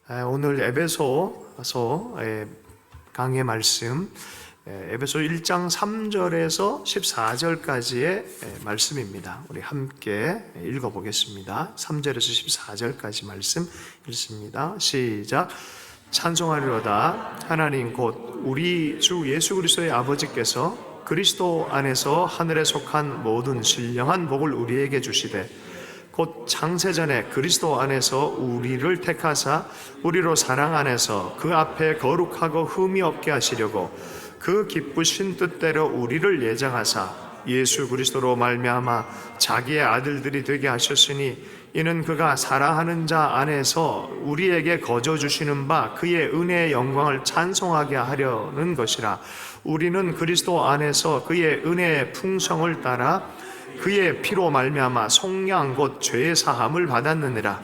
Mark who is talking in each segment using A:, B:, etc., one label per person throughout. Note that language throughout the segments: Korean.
A: 오늘 에베소서 강의 말씀, 에베소 1장 3절에서 14절까지의 말씀입니다. 우리 함께 읽어보겠습니다. 3절에서 14절까지 말씀 읽습니다. 시작. 찬송하리로다. 하나님 곧 우리 주 예수 그리스도의 아버지께서 그리스도 안에서 하늘에 속한 모든 신령한 복을 우리에게 주시되 곧 창세전에 그리스도 안에서 우리를 택하사 우리로 사랑 안에서 그 앞에 거룩하고 흠이 없게 하시려고 그 기쁘신 뜻대로 우리를 예정하사 예수 그리스도로 말미암아 자기의 아들들이 되게 하셨으니 이는 그가 사랑하는 자 안에서 우리에게 거저 주시는 바 그의 은혜의 영광을 찬송하게 하려는 것이라. 우리는 그리스도 안에서 그의 은혜의 풍성을 따라 그의 피로 말미암아 속량 곧 죄의 사함을 받았느니라.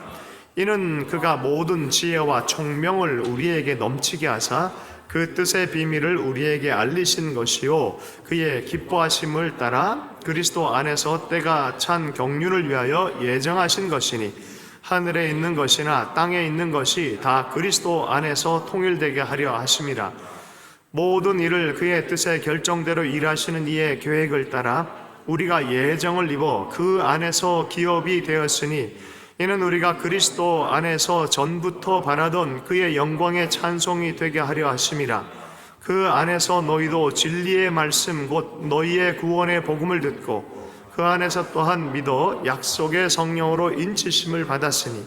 A: 이는 그가 모든 지혜와 총명을 우리에게 넘치게 하사 그 뜻의 비밀을 우리에게 알리신 것이요 그의 기뻐하심을 따라 그리스도 안에서 때가 찬 경륜을 위하여 예정하신 것이니 하늘에 있는 것이나 땅에 있는 것이 다 그리스도 안에서 통일되게 하려 하심이라. 모든 일을 그의 뜻의 결정대로 일하시는 이의 계획을 따라 우리가 예정을 입어 그 안에서 기업이 되었으니 이는 우리가 그리스도 안에서 전부터 바라던 그의 영광의 찬송이 되게 하려 하심이라. 그 안에서 너희도 진리의 말씀 곧 너희의 구원의 복음을 듣고 그 안에서 또한 믿어 약속의 성령으로 인치심을 받았으니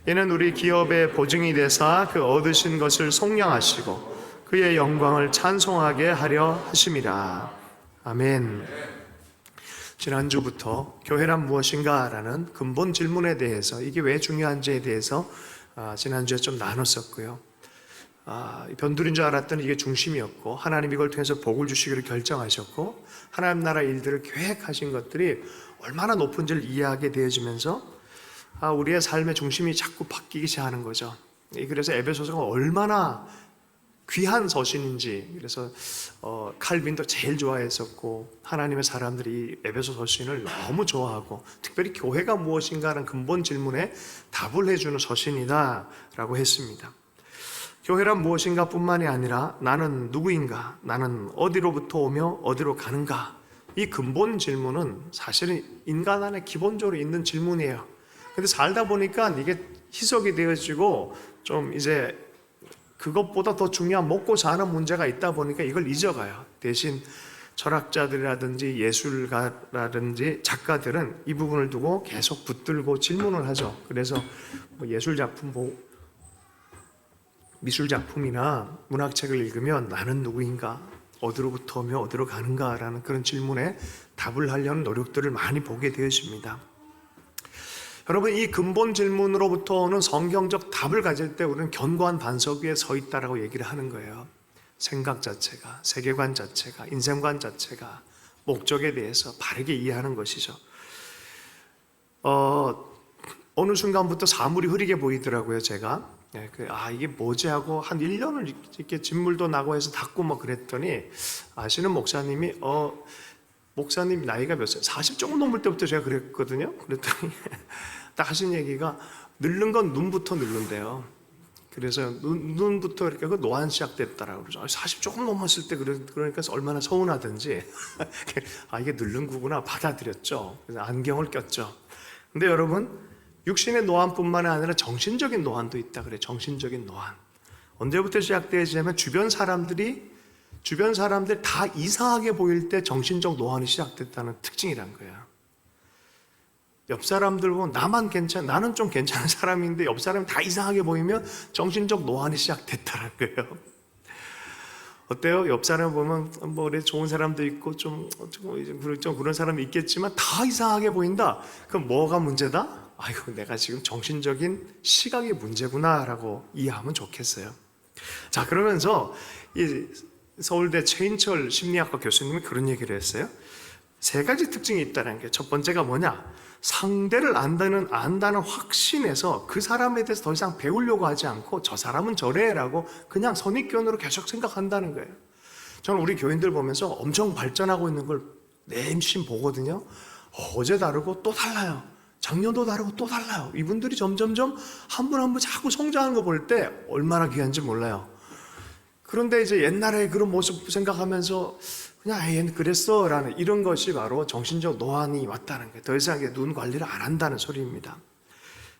A: 이는 우리 기업의 보증이 되사 그 얻으신 것을 속량하시고 그의 영광을 찬송하게 하려 하심이라. 아멘. 지난주부터 교회란 무엇인가 라는 근본 질문에 대해서 이게 왜 중요한지에 대해서 지난주에 좀 나눴었고요. 변두리인 줄 알았더니 이게 중심이었고 하나님 이걸 통해서 복을 주시기를 결정하셨고 하나님 나라 일들을 계획하신 것들이 얼마나 높은지를 이해하게 되어지면서 우리의 삶의 중심이 자꾸 바뀌기 시작하는 거죠. 그래서 에베소서가 얼마나 귀한 서신인지, 그래서 칼빈도 제일 좋아했었고 하나님의 사람들이 에베소 서신을 너무 좋아하고 특별히 교회가 무엇인가 하는 근본 질문에 답을 해주는 서신이다 라고 했습니다. 교회란 무엇인가 뿐만이 아니라 나는 누구인가, 나는 어디로부터 오며 어디로 가는가, 이 근본 질문은 사실은 인간 안에 기본적으로 있는 질문이에요. 근데 살다 보니까 이게 희석이 되어지고 좀 이제 그것보다 더 중요한 먹고 사는 문제가 있다 보니까 이걸 잊어가요. 대신 철학자들이라든지 예술가라든지 작가들은 이 부분을 두고 계속 붙들고 질문을 하죠. 그래서 예술작품, 미술작품이나 문학책을 읽으면 나는 누구인가, 어디로부터 오며 어디로 가는가라는 그런 질문에 답을 하려는 노력들을 많이 보게 되어집니다. 여러분, 이 근본 질문으로부터 오는 성경적 답을 가질 때 우리는 견고한 반석 위에 서 있다라고 얘기를 하는 거예요. 생각 자체가, 세계관 자체가, 인생관 자체가 목적에 대해서 바르게 이해하는 것이죠. 어느 순간부터 사물이 흐리게 보이더라고요, 제가. 이게 뭐지 하고 한 1년을 이렇게 진물도 나고 해서 닦고 뭐 그랬더니 아시는 목사님이 목사님 나이가 몇 살? 40 조금 넘을 때부터 제가 그랬거든요. 그랬더니 딱 하신 얘기가 늙는 건 눈부터 늙는데요. 그래서 눈부터 이렇게 노안 시작됐다라고 그러죠. 40 조금 넘었을 때 그러니까 얼마나 서운하든지 이게 늙는 거구나 받아들였죠. 그래서 안경을 꼈죠. 근데 여러분, 육신의 노안뿐만 아니라 정신적인 노안도 있다 그래요. 정신적인 노안. 언제부터 시작되어지냐면 주변 사람들 다 이상하게 보일 때 정신적 노안이 시작됐다는 특징이란 거예요. 옆 사람들 보면 나는 좀 괜찮은 사람인데 옆 사람이 다 이상하게 보이면 정신적 노안이 시작됐다는 거예요. 어때요? 옆 사람 보면 좋은 사람도 있고 좀 그런 사람이 있겠지만 다 이상하게 보인다. 그럼 뭐가 문제다? 내가 지금 정신적인 시각이 문제구나라고 이해하면 좋겠어요. 자, 그러면서 이 서울대 최인철 심리학과 교수님이 그런 얘기를 했어요. 3가지 특징이 있다는 게, 첫 번째가 뭐냐? 상대를 안다는 확신에서 그 사람에 대해서 더 이상 배우려고 하지 않고 저 사람은 저래라고 그냥 선입견으로 계속 생각한다는 거예요. 저는 우리 교인들 보면서 엄청 발전하고 있는 걸 내심 보거든요. 어제 다르고 또 달라요. 작년도 다르고 또 달라요. 이분들이 점점점 한 분 한 분 자꾸 성장하는 거 볼 때 얼마나 귀한지 몰라요. 그런데 이제 옛날에 그런 모습 생각하면서 그냥 얘는 그랬어 라는 이런 것이 바로 정신적 노안이 왔다는 거예요. 더 이상 눈 관리를 안 한다는 소리입니다.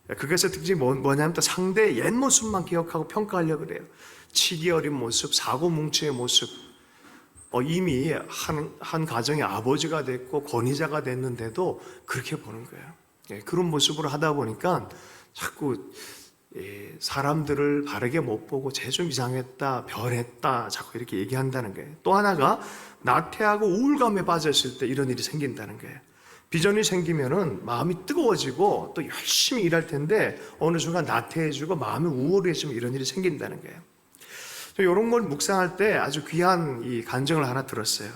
A: 그것의 특징이 뭐냐면 또 상대의 옛 모습만 기억하고 평가하려고 그래요. 치기 어린 모습, 사고 뭉치의 모습. 이미 한 가정의 아버지가 됐고 권위자가 됐는데도 그렇게 보는 거예요. 그런 모습으로 하다 보니까 자꾸 사람들을 바르게 못 보고 쟤 좀 이상했다, 변했다, 자꾸 이렇게 얘기한다는 거예요. 또 하나가 나태하고 우울감에 빠졌을 때 이런 일이 생긴다는 거예요. 비전이 생기면은 마음이 뜨거워지고 또 열심히 일할 텐데 어느 순간 나태해지고 마음이 우울해지면 이런 일이 생긴다는 거예요. 이런 걸 묵상할 때 아주 귀한 이 간증을 하나 들었어요.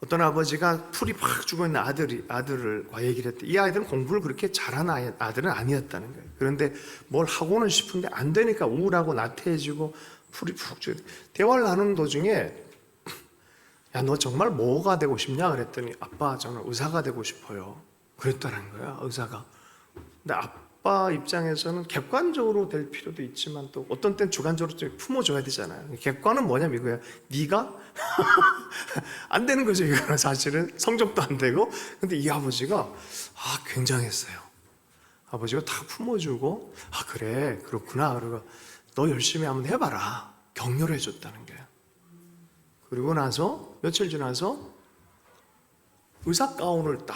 A: 어떤 아버지가 풀이 팍 죽어 있는 아들과 얘기를 했대. 이 아이들은 공부를 그렇게 잘하는 아들은 아니었다는 거예요. 그런데 뭘 하고는 싶은데 안 되니까 우울하고 나태해지고 풀이 푹 죽어. 대화를 나누는 도중에 야, 너 정말 뭐가 되고 싶냐? 그랬더니 아빠, 저는 의사가 되고 싶어요. 그랬다는 거야, 의사가. 근데 아빠 입장에서는 객관적으로 될 필요도 있지만 또 어떤 땐 주관적으로 좀 품어줘야 되잖아요. 객관은 뭐냐면 이거야. 네가 안 되는 거죠. 이거는 사실은 성적도 안 되고. 근데 이 아버지가 굉장했어요. 아버지가 다 품어주고 그래 그렇구나. 그리고 너 열심히 한번 해봐라. 격려를 해줬다는 거예요. 그리고 나서 며칠 지나서 의사 가운을 딱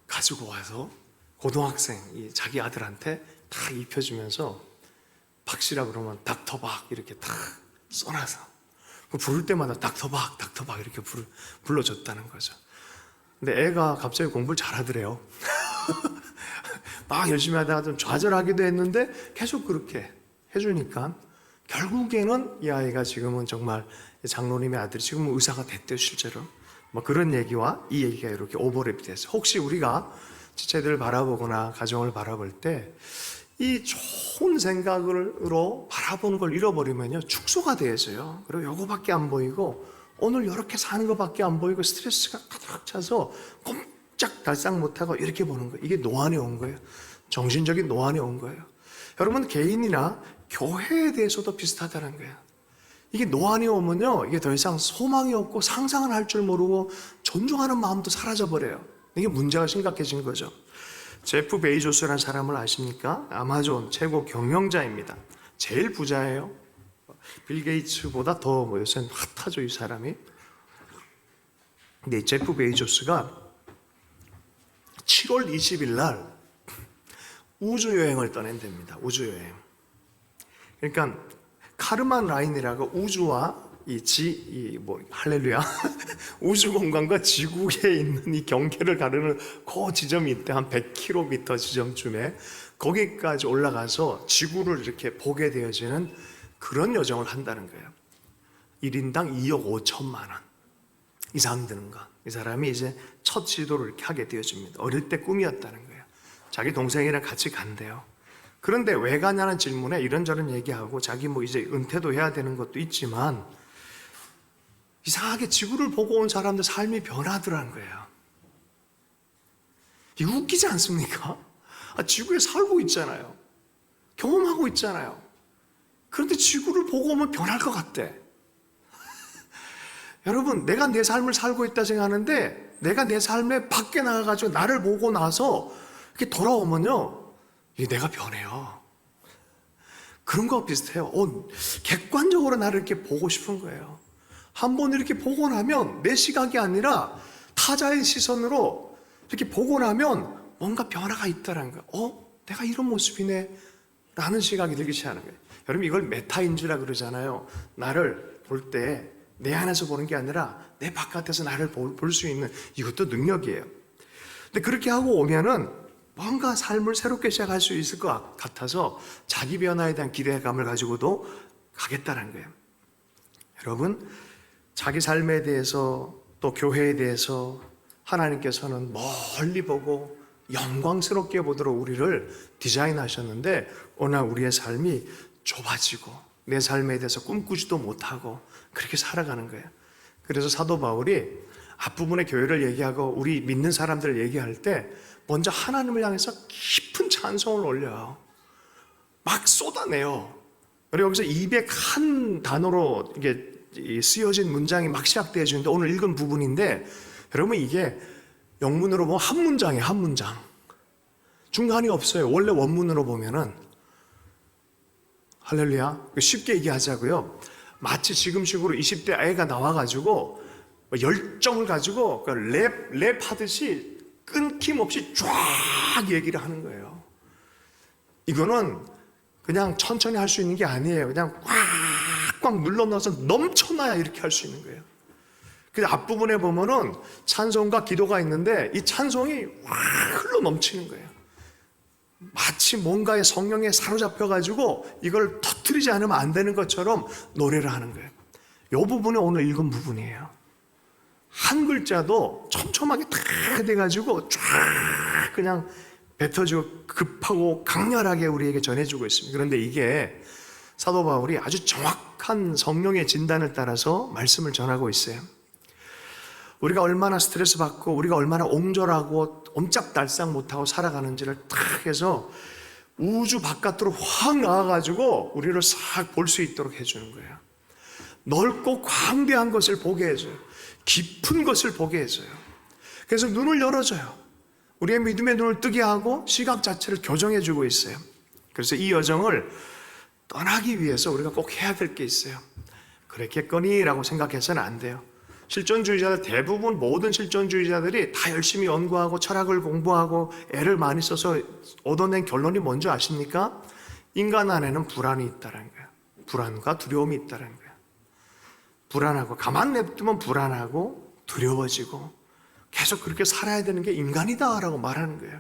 A: 가지고 와서 고등학생 자기 아들한테 다 입혀주면서 박씨라 그러면 닥터박 이렇게 딱 써놔서 부를 때마다 닥터박 이렇게 불러줬다는 거죠. 근데 애가 갑자기 공부를 잘하더래요. 막 열심히 하다가 좀 좌절하기도 했는데 계속 그렇게 해주니까 결국에는 이 아이가 지금은 정말 장로님의 아들이 지금은 의사가 됐대요, 실제로. 그런 얘기와 이 얘기가 이렇게 오버랩이 됐어요. 혹시 우리가 지체들을 바라보거나 가정을 바라볼 때 이 좋은 생각으로 바라보는 걸 잃어버리면요, 축소가 되어져요. 그리고 요거밖에 안 보이고 오늘 이렇게 사는 것밖에 안 보이고 스트레스가 가득 차서 꼼짝달싹 못하고 이렇게 보는 거예요. 이게 노안이 온 거예요. 정신적인 노안이 온 거예요. 여러분, 개인이나 교회에 대해서도 비슷하다는 거예요. 이게 노안이 오면요, 이게 더 이상 소망이 없고 상상을 할 줄 모르고 존중하는 마음도 사라져버려요. 이게 문제가 심각해진 거죠. 제프 베이조스라는 사람을 아십니까? 아마존 최고 경영자입니다. 제일 부자예요. 빌 게이츠보다 더 요새는 핫하죠, 이 사람이. 근데 이 제프 베이조스가 7월 20일 날 우주여행을 떠낸답니다. 우주여행. 그러니까 카르만 라인이라고 우주와 할렐루야. 우주 공간과 지구에 있는 이 경계를 가르는 그 지점이 있대. 한 100km 지점쯤에 거기까지 올라가서 지구를 이렇게 보게 되어지는 그런 여정을 한다는 거예요. 1인당 2억 5천만 원 이상 드는 거. 이 사람이 이제 첫 지도를 이렇게 하게 되어집니다. 어릴 때 꿈이었다는 거예요. 자기 동생이랑 같이 간대요. 그런데 왜 가냐는 질문에 이런저런 얘기하고 자기 이제 은퇴도 해야 되는 것도 있지만 이상하게 지구를 보고 온 사람들 삶이 변하더라는 거예요. 이거 웃기지 않습니까? 지구에 살고 있잖아요. 경험하고 있잖아요. 그런데 지구를 보고 오면 변할 것 같대. 여러분, 내가 내 삶을 살고 있다 생각하는데 내가 내 삶에 밖에 나가가지고 나를 보고 나서 이렇게 돌아오면요, 내가 변해요. 그런 거 비슷해요. 객관적으로 나를 이렇게 보고 싶은 거예요. 한번 이렇게 보고 나면 내 시각이 아니라 타자의 시선으로 이렇게 보고 나면 뭔가 변화가 있다는 거예요. 내가 이런 모습이네 라는 시각이 들기 시작하는 거예요. 여러분, 이걸 메타인지라 그러잖아요. 나를 볼 때 내 안에서 보는 게 아니라 내 바깥에서 나를 볼 수 있는, 이것도 능력이에요. 근데 그렇게 하고 오면은 뭔가 삶을 새롭게 시작할 수 있을 것 같아서 자기 변화에 대한 기대감을 가지고도 가겠다는 거예요. 여러분, 자기 삶에 대해서 또 교회에 대해서 하나님께서는 멀리 보고 영광스럽게 보도록 우리를 디자인하셨는데 오늘 우리의 삶이 좁아지고 내 삶에 대해서 꿈꾸지도 못하고 그렇게 살아가는 거예요. 그래서 사도 바울이 앞부분에 교회를 얘기하고 우리 믿는 사람들을 얘기할 때 먼저 하나님을 향해서 깊은 찬송을 올려요. 막 쏟아내요. 그리고 여기서 201단어로 이게 쓰여진 문장이 막 시작되어지는데 오늘 읽은 부분인데 여러분 이게 영문으로 보면 한 문장이에요. 한 문장. 중간이 없어요. 원래 원문으로 보면은 할렐루야. 쉽게 얘기하자고요. 마치 지금식으로 20대 애가 나와가지고 열정을 가지고 랩하듯이 끊김없이 쫙 얘기를 하는 거예요. 이거는 그냥 천천히 할 수 있는 게 아니에요. 그냥 꽉꽉 눌러넣어서 넘쳐나야 이렇게 할 수 있는 거예요. 그래서 앞부분에 보면은 찬송과 기도가 있는데 이 찬송이 확 흘러 넘치는 거예요. 마치 뭔가의 성령에 사로잡혀가지고 이걸 터뜨리지 않으면 안 되는 것처럼 노래를 하는 거예요. 이 부분이 오늘 읽은 부분이에요. 한 글자도 촘촘하게 다 돼가지고 쫙 그냥 뱉어지고 급하고 강렬하게 우리에게 전해주고 있습니다. 그런데 이게 사도 바울이 아주 정확한 성령의 진단을 따라서 말씀을 전하고 있어요. 우리가 얼마나 스트레스 받고 우리가 얼마나 옹졸하고 옴짝달싹 못하고 살아가는지를 탁 해서 우주 바깥으로 확 나와가지고 우리를 싹 볼 수 있도록 해주는 거예요. 넓고 광대한 것을 보게 해줘요. 깊은 것을 보게 해줘요. 그래서 눈을 열어줘요. 우리의 믿음의 눈을 뜨게 하고 시각 자체를 교정해주고 있어요. 그래서 이 여정을 떠나기 위해서 우리가 꼭 해야 될 게 있어요. 그랬겠거니라고 생각해서는 안 돼요. 실존주의자들 대부분 모든 실존주의자들이 다 열심히 연구하고 철학을 공부하고 애를 많이 써서 얻어낸 결론이 뭔지 아십니까? 인간 안에는 불안이 있다는 거예요. 불안과 두려움이 있다는 거예요. 불안하고 가만 냅두면 불안하고 두려워지고 계속 그렇게 살아야 되는 게 인간이다라고 말하는 거예요.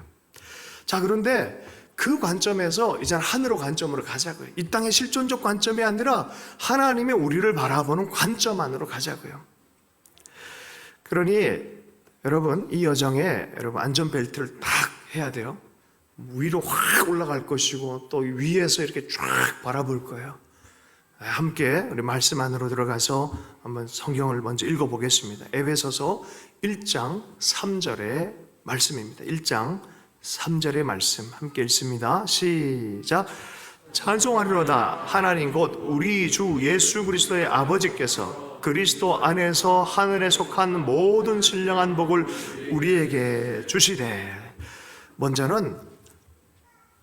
A: 자, 그런데 그 관점에서 이제 하늘의 관점으로 가자고요. 이 땅의 실존적 관점이 아니라 하나님의 우리를 바라보는 관점 안으로 가자고요. 그러니 여러분 이 여정에 여러분 안전벨트를 딱 해야 돼요. 위로 확 올라갈 것이고 또 위에서 이렇게 쫙 바라볼 거예요. 함께 우리 말씀 안으로 들어가서 한번 성경을 먼저 읽어보겠습니다. 에베소서 1장 3절의 말씀입니다. 1장 3절의 말씀 함께 읽습니다. 시작. 찬송하리로다. 하나님 곧 우리 주 예수 그리스도의 아버지께서 그리스도 안에서 하늘에 속한 모든 신령한 복을 우리에게 주시되. 먼저는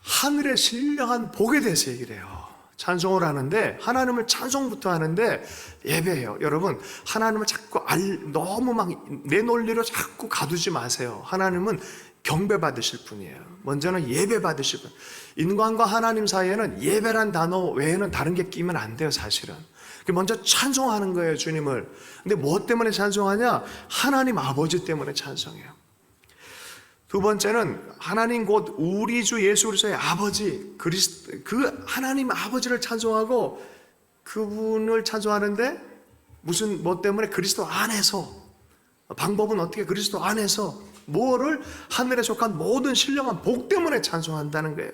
A: 하늘의 신령한 복에 대해서 얘기를 해요. 찬송을 하는데 하나님을 찬송부터 하는데 예배예요. 여러분 하나님을 자꾸 너무 막 내 논리로 자꾸 가두지 마세요. 하나님은 경배 받으실 분이에요. 먼저는 예배 받으실 분. 인간과 하나님 사이에는 예배란 단어 외에는 다른 게 끼면 안 돼요. 사실은 먼저 찬송하는 거예요. 주님을. 근데 무엇 때문에 찬송하냐? 하나님 아버지 때문에 찬송해요. 두 번째는 하나님 곧 우리 주 예수 그리스도의 아버지 그 하나님 아버지를 찬송하고 그분을 찬송하는데 뭐 때문에? 그리스도 안에서. 방법은 어떻게? 그리스도 안에서 뭐를? 하늘에 속한 모든 신령한 복 때문에 찬송한다는 거예요.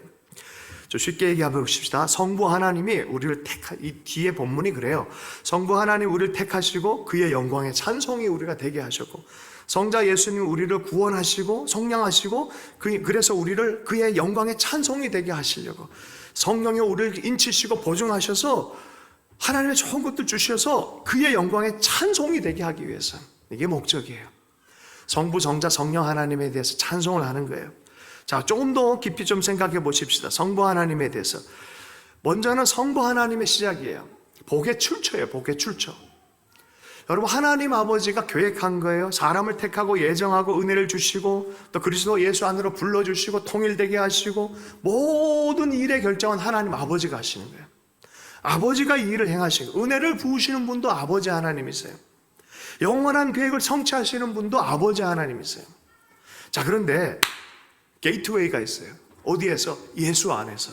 A: 좀 쉽게 얘기해 보십시다. 성부 하나님이 우리를 이 뒤에 본문이 그래요. 성부 하나님 우리를 택하시고 그의 영광의 찬송이 우리가 되게 하셨고 성자 예수님 우리를 구원하시고 성량하시고 그래서 우리를 그의 영광의 찬송이 되게 하시려고 성령이 우리를 인치시고 보증하셔서 하나님의 좋은 것들 주셔서 그의 영광의 찬송이 되게 하기 위해서. 이게 목적이에요. 성부 성자 성령 하나님에 대해서 찬송을 하는 거예요. 자, 조금 더 깊이 좀 생각해 보십시다. 성부 하나님에 대해서. 먼저는 성부 하나님의 시작이에요. 복의 출처예요. 복의 출처. 여러분 하나님 아버지가 계획한 거예요. 사람을 택하고 예정하고 은혜를 주시고 또 그리스도 예수 안으로 불러주시고 통일되게 하시고 모든 일의 결정은 하나님 아버지가 하시는 거예요. 아버지가 이 일을 행하시고 은혜를 부으시는 분도 아버지 하나님이세요. 영원한 계획을 성취하시는 분도 아버지 하나님이세요. 자, 그런데 게이트웨이가 있어요. 어디에서? 예수 안에서.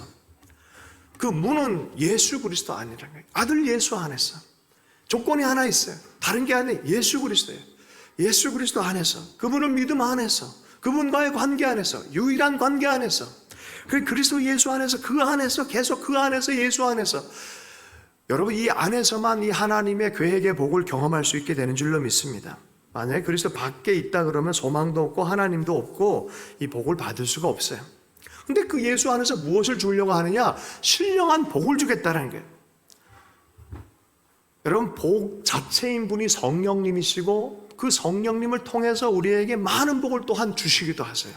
A: 그 문은 예수 그리스도 안이라는 거예요. 아들 예수 안에서. 조건이 하나 있어요. 다른 게 아니에요. 예수 그리스도예요. 예수 그리스도 안에서. 그분은 믿음 안에서. 그분과의 관계 안에서. 유일한 관계 안에서. 그리스도 예수 안에서. 그 안에서. 계속 그 안에서. 예수 안에서. 여러분 이 안에서만 이 하나님의 계획의 복을 경험할 수 있게 되는 줄로 믿습니다. 만약에 그리스도 밖에 있다 그러면 소망도 없고 하나님도 없고 이 복을 받을 수가 없어요. 근데 그 예수 안에서 무엇을 주려고 하느냐? 신령한 복을 주겠다는 거예요. 여러분, 복 자체인 분이 성령님이시고 그 성령님을 통해서 우리에게 많은 복을 또한 주시기도 하세요.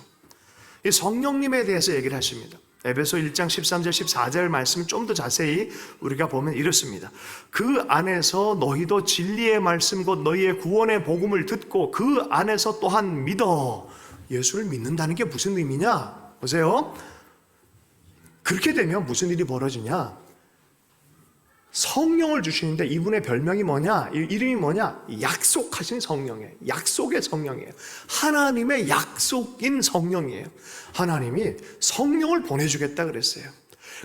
A: 이 성령님에 대해서 얘기를 하십니다. 에베소 1장 13절 14절 말씀을 좀 더 자세히 우리가 보면 이렇습니다. 그 안에서 너희도 진리의 말씀 곧 너희의 구원의 복음을 듣고 그 안에서 또한 믿어. 예수를 믿는다는 게 무슨 의미냐? 보세요. 그렇게 되면 무슨 일이 벌어지냐? 성령을 주시는데 이분의 별명이 뭐냐? 이름이 뭐냐? 약속하신 성령이에요. 약속의 성령이에요. 하나님의 약속인 성령이에요. 하나님이 성령을 보내주겠다 그랬어요.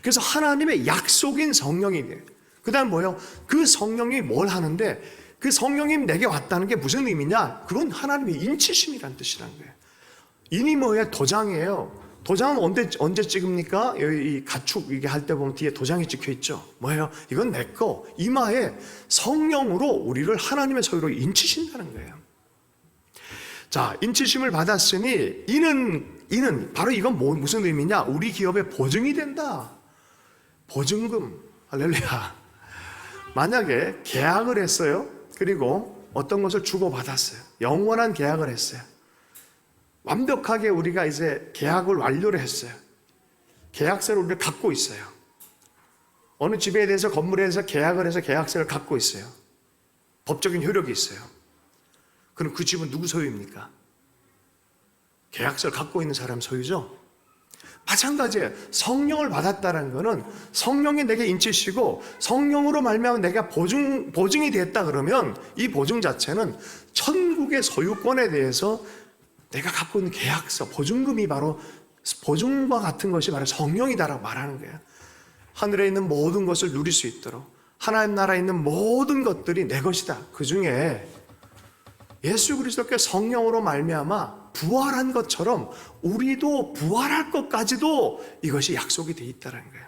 A: 그래서 하나님의 약속인 성령이에요. 그 다음 뭐예요? 그 성령이 뭘 하는데 그 성령이 내게 왔다는 게 무슨 의미냐? 그건 하나님의 인치심이란 뜻이라는 거예요. 인이 뭐예요? 도장이에요. 도장은 언제 찍습니까? 이 가축 이게 할 때 보면 뒤에 도장이 찍혀 있죠. 뭐예요? 이건 내 거. 이마에 성령으로 우리를 하나님의 소유로 인치신다는 거예요. 자, 인치심을 받았으니 이는 바로 이건 무슨 의미냐? 우리 기업의 보증이 된다. 보증금. 할렐루야. 만약에 계약을 했어요. 그리고 어떤 것을 주고받았어요. 영원한 계약을 했어요. 완벽하게 우리가 이제 계약을 완료를 했어요. 계약서를 우리가 갖고 있어요. 어느 집에 대해서 건물에 대해서 계약을 해서 계약서를 갖고 있어요. 법적인 효력이 있어요. 그럼 그 집은 누구 소유입니까? 계약서를 갖고 있는 사람 소유죠. 마찬가지예요. 성령을 받았다는 것은 성령이 내게 인치시고 성령으로 말미암아 내가 보증이 됐다 그러면 이 보증 자체는 천국의 소유권에 대해서 내가 갖고 있는 계약서, 보증금이 바로 보증과 같은 것이 바로 성령이다라고 말하는 거예요. 하늘에 있는 모든 것을 누릴 수 있도록 하나님 나라에 있는 모든 것들이 내 것이다. 그 중에 예수 그리스도께 성령으로 말미암아 부활한 것처럼 우리도 부활할 것까지도 이것이 약속이 되어 있다는 거예요.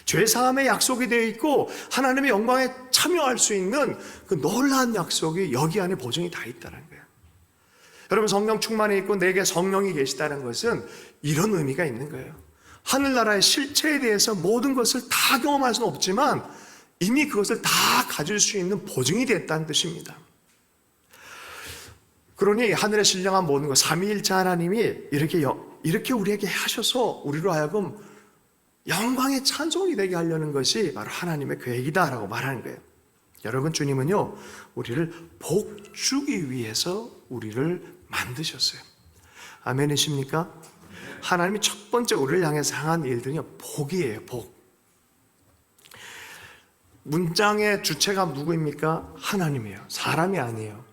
A: 죄사함의 약속이 되어 있고 하나님의 영광에 참여할 수 있는 그 놀라운 약속이 여기 안에 보증이 다 있다는 거예요. 여러분, 성령 충만해 있고 내게 성령이 계시다는 것은 이런 의미가 있는 거예요. 하늘나라의 실체에 대해서 모든 것을 다 경험할 수는 없지만 이미 그것을 다 가질 수 있는 보증이 됐다는 뜻입니다. 그러니 하늘의 신령한 모든 것, 삼위일체 하나님이 이렇게 우리에게 하셔서 우리로 하여금 영광의 찬송이 되게 하려는 것이 바로 하나님의 계획이다라고 말하는 거예요. 여러분, 주님은요 우리를 복주기 위해서 우리를 만드셨어요. 아멘이십니까? 하나님이 첫 번째 우리를 향해서 향한 일들은요 복이에요. 복. 문장의 주체가 누구입니까? 하나님이에요. 사람이 아니에요.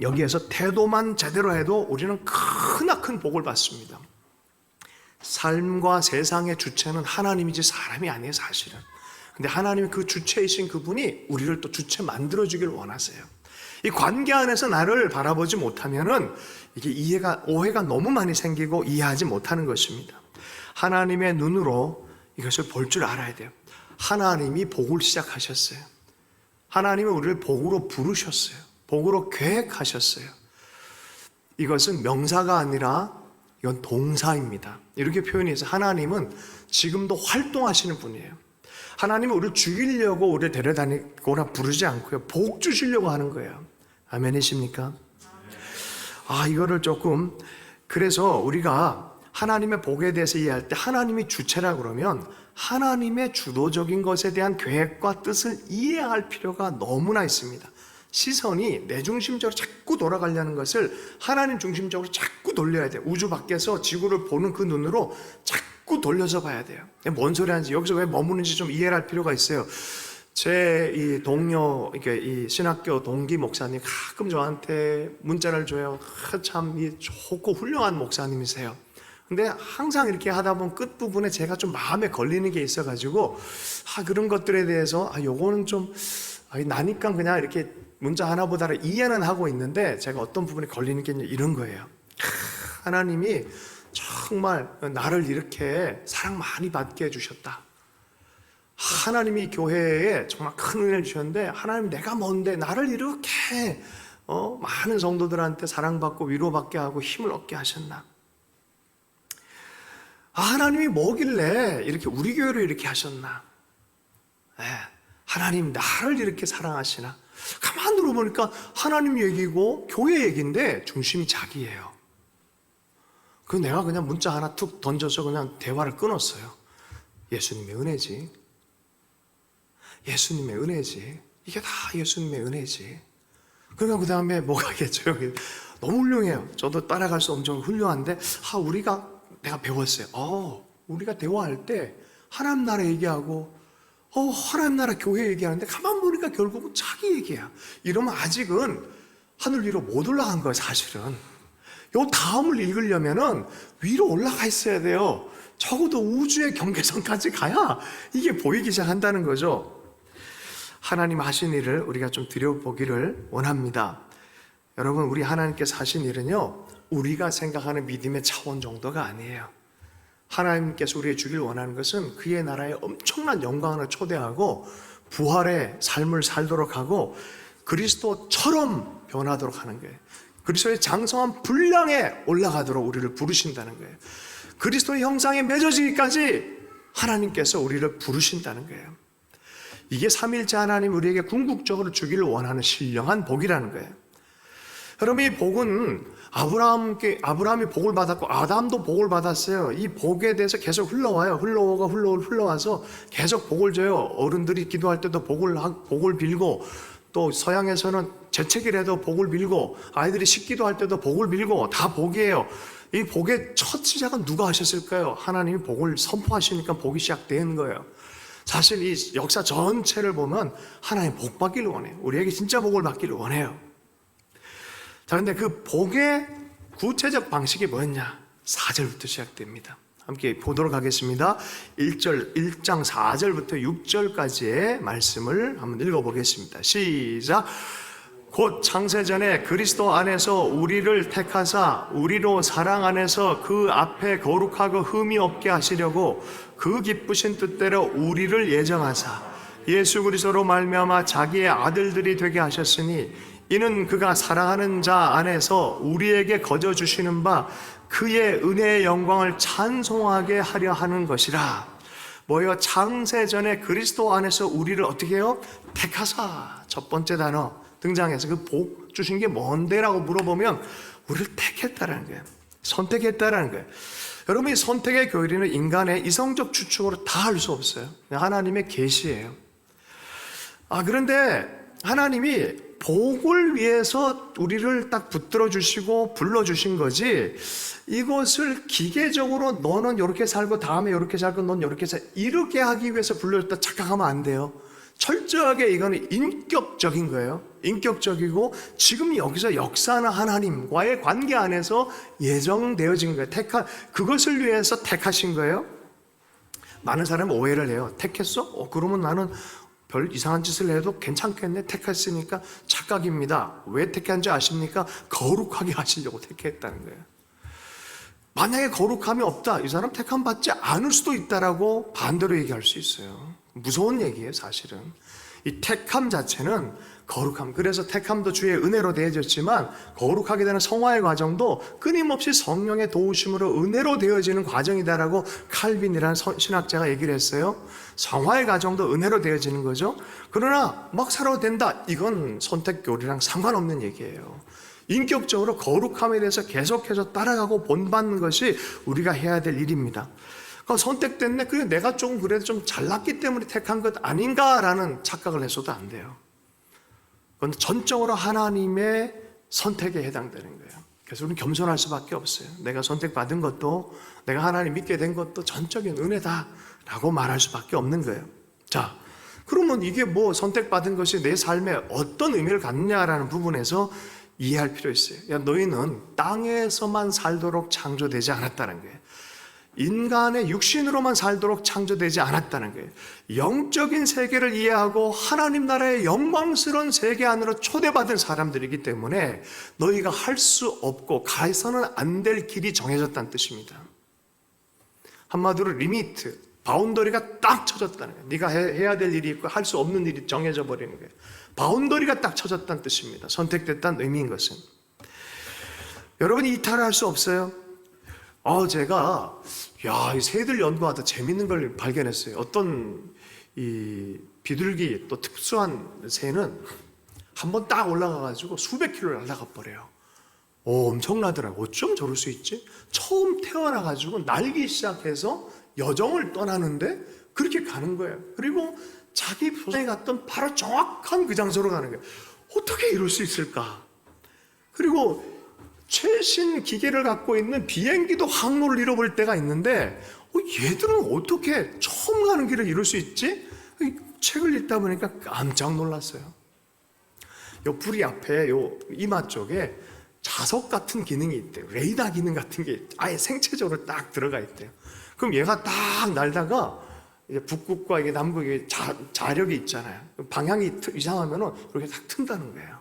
A: 여기에서 태도만 제대로 해도 우리는 크나큰 복을 받습니다. 삶과 세상의 주체는 하나님이지 사람이 아니에요, 사실은. 근데 하나님이 그 주체이신 그분이 우리를 또 주체 만들어주길 원하세요. 이 관계 안에서 나를 바라보지 못하면은 이게 오해가 너무 많이 생기고 이해하지 못하는 것입니다. 하나님의 눈으로 이것을 볼 줄 알아야 돼요. 하나님이 복을 시작하셨어요. 하나님은 우리를 복으로 부르셨어요. 복으로 계획하셨어요. 이것은 명사가 아니라 이건 동사입니다. 이렇게 표현해서 하나님은 지금도 활동하시는 분이에요. 하나님은 우리를 죽이려고 우리를 데려다니거나 부르지 않고요. 복 주시려고 하는 거예요. 아멘이십니까? 이거를 조금, 그래서 우리가 하나님의 복에 대해서 이해할 때 하나님이 주체라 그러면 하나님의 주도적인 것에 대한 계획과 뜻을 이해할 필요가 너무나 있습니다. 시선이 내 중심적으로 자꾸 돌아가려는 것을 하나님 중심적으로 자꾸 돌려야 돼요. 우주 밖에서 지구를 보는 그 눈으로 자꾸 돌려서 봐야 돼요. 뭔 소리 하는지, 여기서 왜 머무는지 좀 이해를 할 필요가 있어요. 제 이 동료, 이 신학교 동기 목사님 가끔 저한테 문자를 줘요. 참 좋고 훌륭한 목사님이세요. 근데 항상 이렇게 하다 보면 끝부분에 제가 좀 마음에 걸리는 게 있어가지고 그런 것들에 대해서 요거는 좀 나니까 그냥 이렇게 문자 하나보다는 이해는 하고 있는데 제가 어떤 부분에 걸리는 게 이런 거예요. 하나님이 정말 나를 이렇게 사랑 많이 받게 해주셨다. 하나님이 교회에 정말 큰 은혜를 주셨는데, 하나님 내가 뭔데 나를 이렇게 많은 성도들한테 사랑받고 위로받게 하고 힘을 얻게 하셨나? 하나님이 뭐길래 이렇게 우리 교회를 이렇게 하셨나? 하나님 나를 이렇게 사랑하시나? 가만 들어보니까 하나님 얘기고 교회 얘기인데 중심이 자기예요. 그 내가 그냥 문자 하나 툭 던져서 그냥 대화를 끊었어요. 예수님의 은혜지. 예수님의 은혜지. 이게 다 예수님의 은혜지. 그러니까 그 다음에 뭐가겠죠? 너무 훌륭해요. 저도 따라갈 수 엄청 훌륭한데, 내가 배웠어요. 우리가 대화할 때 하나님 나라 얘기하고, 하나님 나라 교회 얘기하는데 가만 보니까 결국은 자기 얘기야. 이러면 아직은 하늘 위로 못 올라간 거예요, 사실은. 요 다음을 읽으려면은 위로 올라가 있어야 돼요. 적어도 우주의 경계선까지 가야 이게 보이기 시작한다는 거죠. 하나님 하신 일을 우리가 좀 들여보기를 원합니다. 여러분, 우리 하나님께서 하신 일은요, 우리가 생각하는 믿음의 차원 정도가 아니에요. 하나님께서 우리에게 주길 원하는 것은 그의 나라의 엄청난 영광을 초대하고 부활의 삶을 살도록 하고 그리스도처럼 변하도록 하는 거예요. 그리스도의 장성한 분량에 올라가도록 우리를 부르신다는 거예요. 그리스도의 형상에 맺어지기까지 하나님께서 우리를 부르신다는 거예요. 이게 삼위일체 하나님 우리에게 궁극적으로 주기를 원하는 신령한 복이라는 거예요. 여러분, 이 복은 아브라함이 복을 받았고 아담도 복을 받았어요. 이 복에 대해서 계속 흘러와요. 흘러와서 계속 복을 줘요. 어른들이 기도할 때도 복을 빌고, 또 서양에서는 재채기라도 복을 빌고, 아이들이 식기도 할 때도 복을 빌고, 다 복이에요. 이 복의 첫 시작은 누가 하셨을까요? 하나님이 복을 선포하시니까 복이 시작된 거예요. 사실 이 역사 전체를 보면 하나님 복 받기를 원해요. 우리에게 진짜 복을 받기를 원해요. 자, 근데 그 복의 구체적 방식이 뭐였냐? 4절부터 시작됩니다. 함께 보도록 하겠습니다. 1장 4절부터 6절까지의 말씀을 한번 읽어보겠습니다. 시작! 곧 창세전에 그리스도 안에서 우리를 택하사 우리로 사랑 안에서 그 앞에 거룩하고 흠이 없게 하시려고 그 기쁘신 뜻대로 우리를 예정하사 예수 그리스도로 말미암아 자기의 아들들이 되게 하셨으니 이는 그가 사랑하는 자 안에서 우리에게 거저 주시는 바 그의 은혜의 영광을 찬송하게 하려 하는 것이라. 뭐예요? 창세전에 그리스도 안에서 우리를 어떻게 해요? 택하사. 첫 번째 단어 등장해서 그 복 주신 게 뭔데라고 물어보면 우리를 택했다라는 거예요. 선택했다라는 거예요. 여러분, 이 선택의 교리는 인간의 이성적 추측으로 다 할 수 없어요. 하나님의 계시예요. 그런데 하나님이 복을 위해서 우리를 딱 붙들어 주시고 불러 주신 거지, 이것을 기계적으로 너는 이렇게 살고 다음에 이렇게 살고 넌 이렇게 이렇게 하기 위해서 불러줬다 착각하면 안 돼요. 철저하게 이거는 인격적인 거예요. 인격적이고 지금 여기서 역사하는 하나님과의 관계 안에서 예정되어진 거예요. 그것을 위해서 택하신 거예요. 많은 사람은 오해를 해요. 택했어? 그러면 나는 별 이상한 짓을 해도 괜찮겠네. 택했으니까. 착각입니다. 왜 택한지 아십니까? 거룩하게 하시려고 택했다는 거예요. 만약에 거룩함이 없다, 이 사람 택함 받지 않을 수도 있다라고 반대로 얘기할 수 있어요. 무서운 얘기예요, 사실은. 이 택함 자체는 거룩함. 그래서 택함도 주의 은혜로 되어졌지만 거룩하게 되는 성화의 과정도 끊임없이 성령의 도우심으로 은혜로 되어지는 과정이다라고 칼빈이라는 신학자가 얘기를 했어요. 성화의 과정도 은혜로 되어지는 거죠. 그러나 막 살아도 된다, 이건 선택교리랑 상관없는 얘기예요. 인격적으로 거룩함에 대해서 계속해서 따라가고 본받는 것이 우리가 해야 될 일입니다. 선택됐네, 그래 내가 좀 그래도 좀 잘났기 때문에 택한 것 아닌가라는 착각을 해서도 안 돼요. 그건 전적으로 하나님의 선택에 해당되는 거예요. 그래서 우리는 겸손할 수밖에 없어요. 내가 선택받은 것도, 내가 하나님 믿게 된 것도 전적인 은혜다라고 말할 수밖에 없는 거예요. 자, 그러면 이게 뭐 선택받은 것이 내 삶에 어떤 의미를 갖느냐라는 부분에서 이해할 필요 있어요. 야, 너희는 땅에서만 살도록 창조되지 않았다는 거예요. 인간의 육신으로만 살도록 창조되지 않았다는 거예요. 영적인 세계를 이해하고 하나님 나라의 영광스러운 세계 안으로 초대받은 사람들이기 때문에 너희가 할 수 없고 가서는 안 될 길이 정해졌다는 뜻입니다. 한마디로 리미트, 바운더리가 딱 쳐졌다는 거예요. 네가 해야 될 일이 있고 할 수 없는 일이 정해져 버리는 거예요. 바운더리가 딱 쳐졌다는 뜻입니다. 선택됐다는 의미인 것은. 여러분이 이탈할 수 없어요. 제가 이 새들 연구하다 재밌는 걸 발견했어요. 어떤 이 비둘기 또 특수한 새는 한번 딱 올라가가지고 수백 킬로를 날아가 버려요. 엄청나더라고. 어쩜 저럴 수 있지? 처음 태어나가지고 날기 시작해서 여정을 떠나는데 그렇게 가는 거예요. 그리고 자기 조상이 갔던 바로 정확한 그 장소로 가는 거예요. 어떻게 이럴 수 있을까? 그리고 최신 기계를 갖고 있는 비행기도 항로를 잃어버릴 때가 있는데 얘들은 어떻게 처음 가는 길을 이룰 수 있지? 책을 읽다 보니까 깜짝 놀랐어요. 요 뿌리 앞에 요 이마 쪽에 자석 같은 기능이 있대요. 레이더 기능 같은 게 아예 생체적으로 딱 들어가 있대요. 그럼 얘가 딱 날다가 이제 북극과 이게 남극의 자력이 있잖아요. 방향이 이상하면은 이렇게 딱 튼다는 거예요.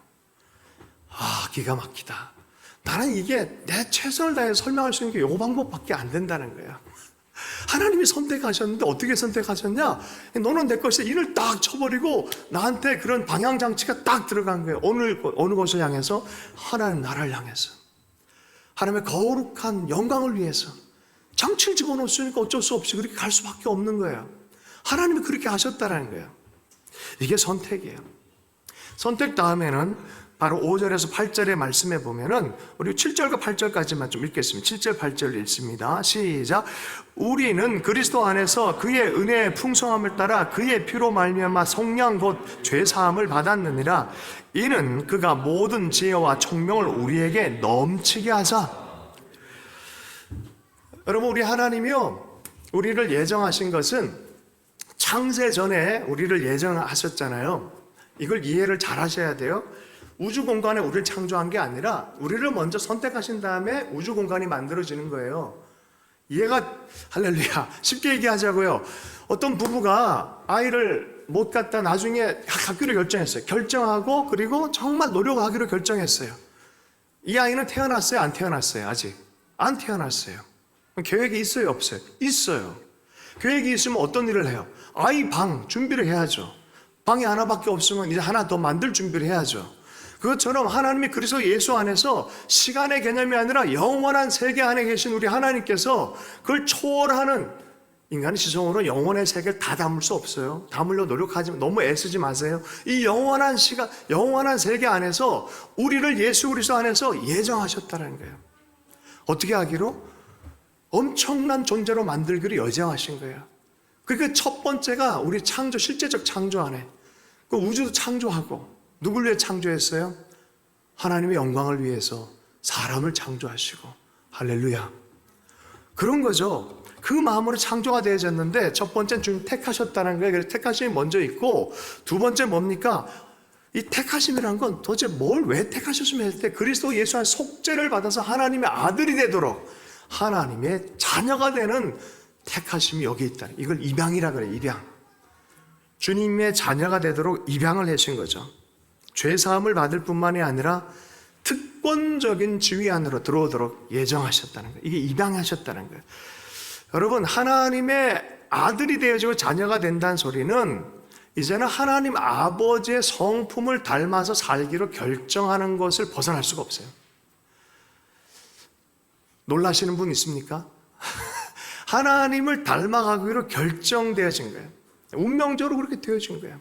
A: 기가 막히다. 나는 이게 내 최선을 다해 설명할 수 있는 게 이 방법밖에 안 된다는 거예요. 하나님이 선택하셨는데 어떻게 선택하셨냐? 너는 내 것에 인을 딱 쳐버리고 나한테 그런 방향 장치가 딱 들어간 거예요. 어느 곳을 향해서? 하나님 나라를 향해서. 하나님의 거룩한 영광을 위해서. 장치를 집어넣었으니까 어쩔 수 없이 그렇게 갈 수밖에 없는 거예요. 하나님이 그렇게 하셨다는 거예요. 이게 선택이에요. 선택 다음에는 바로 5절에서 8절의 말씀에 보면은 우리 7절과 8절까지만 좀 읽겠습니다. 7절 8절 읽습니다. 시작. 우리는 그리스도 안에서 그의 은혜의 풍성함을 따라 그의 피로 말미암아 속량 곧 죄 사함을 받았느니라. 이는 그가 모든 지혜와 총명을 우리에게 넘치게 하사. 여러분, 우리 하나님이요, 우리를 예정하신 것은 창세 전에 우리를 예정하셨잖아요. 이걸 이해를 잘 하셔야 돼요. 우주 공간에 우리를 창조한 게 아니라 우리를 먼저 선택하신 다음에 우주 공간이 만들어지는 거예요. 이해가, 할렐루야. 쉽게 얘기하자고요. 어떤 부부가 아이를 못 갖다 나중에 갖기로 결정했어요. 결정하고 그리고 정말 노력하기로 결정했어요. 이 아이는 태어났어요? 안 태어났어요? 아직 안 태어났어요. 계획이 있어요? 없어요? 있어요. 계획이 있으면 어떤 일을 해요? 아이 방 준비를 해야죠. 방이 하나밖에 없으면 이제 하나 더 만들 준비를 해야죠. 그것처럼 하나님이 그리스도 예수 안에서 시간의 개념이 아니라 영원한 세계 안에 계신 우리 하나님께서 그걸 초월하는, 인간의 지성으로 영원의 세계를 다 담을 수 없어요. 담으려 노력하지, 너무 애쓰지 마세요. 이 영원한 시간, 영원한 세계 안에서 우리를 예수 그리스도 안에서 예정하셨다는 거예요. 어떻게 하기로? 엄청난 존재로 만들기로 예정하신 거예요. 그러니까 첫 번째가 우리 창조, 실제적 창조 안에 그 우주도 창조하고, 누굴 위해 창조했어요? 하나님의 영광을 위해서 사람을 창조하시고. 할렐루야. 그런 거죠. 그 마음으로 창조가 되어졌는데 첫 번째는 주님 택하셨다는 거예요. 그래서 택하심이 먼저 있고, 두 번째 뭡니까? 이 택하심이란 건 도대체 뭘 왜 택하셨으면 했을 때 그리스도 예수 안에 속죄를 받아서 하나님의 아들이 되도록 하나님의 자녀가 되는 택하심이 여기 있다. 이걸 입양이라 그래요. 입양. 주님의 자녀가 되도록 입양을 하신 거죠. 죄사함을 받을 뿐만이 아니라 특권적인 지위 안으로 들어오도록 예정하셨다는 거예요. 이게 입양하셨다는 거예요. 여러분, 하나님의 아들이 되어지고 자녀가 된다는 소리는 이제는 하나님 아버지의 성품을 닮아서 살기로 결정하는 것을 벗어날 수가 없어요. 놀라시는 분 있습니까? 하나님을 닮아가기로 결정되어진 거예요. 운명적으로 그렇게 되어진 거예요.